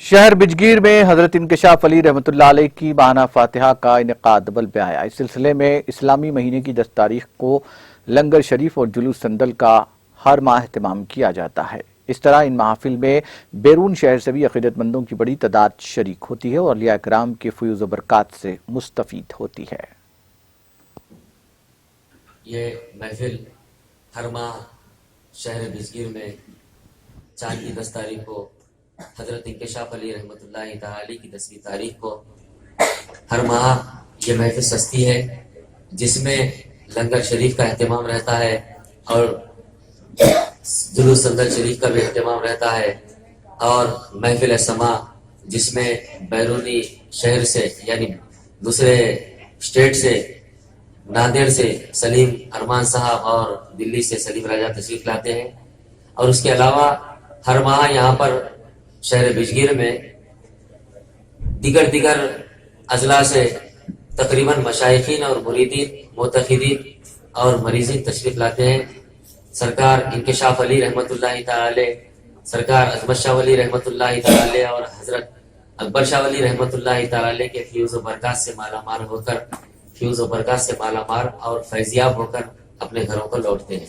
شہر بجگیر میں حضرت انکشاف علی رحمۃ اللہ علیہ کی ماہانہ فاتحہ کا انعقاد بل پہ آیا۔ اس سلسلے میں اسلامی مہینے کی 10 تاریخ کو لنگر شریف اور جلوس سندل کا ہر ماہ اہتمام کیا جاتا ہے۔ اس طرح ان محافل میں بیرون شہر سے بھی عقیدت مندوں کی بڑی تعداد شریک ہوتی ہے اور اولیاء کرام کے فیوز و برکات سے مستفید ہوتی ہے۔ یہ محفل ہر ماہ شہر بجگیر میں چاند کی 10 تاریخ کو حضرت انکشاف علی رحمۃ اللہ تعالی کی 10ویں تاریخ کو ہر ماہ یہ محفل سستی ہے، جس میں لنگر شریف کا اہتمام رہتا ہے اور جلوس سندل شریف کا بھی اہتمام رہتا ہے، اور محفل سما جس میں بیرونی شہر سے یعنی دوسرے اسٹیٹ سے نادر سے سلیم ارمان صاحب اور دلی سے سلیم راجہ تشریف لاتے ہیں۔ اور اس کے علاوہ ہر ماہ یہاں پر شہر بجگیر میں دیگر اضلاع سے تقریباً مشائخین اور مریدین، معتقدین اور مریضین تشریف لاتے ہیں۔ سرکار انکشاف علی رحمۃ اللہ تعالی، سرکار عظمت شاہ ولی رحمۃ اللہ تعالی اور حضرت اکبر شاہ ولی رحمۃ اللہ تعالی کے فیوز و برکات سے مالا مال ہو کر اور فیضیاب ہو کر اپنے گھروں کو لوٹتے ہیں۔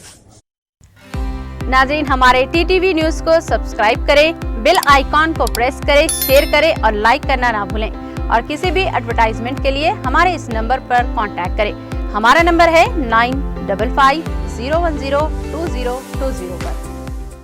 ناظرین، ہمارے ٹی ٹی وی نیوز کو سبسکرائب کریں، بیل آئیکن کو پریس کریں، شیئر کریں اور لائک کرنا نہ بھولیں، اور کسی بھی ایڈورٹائزمنٹ کے لیے ہمارے اس نمبر پر کانٹیکٹ کریں۔ ہمارا نمبر ہے 9550102020 پر۔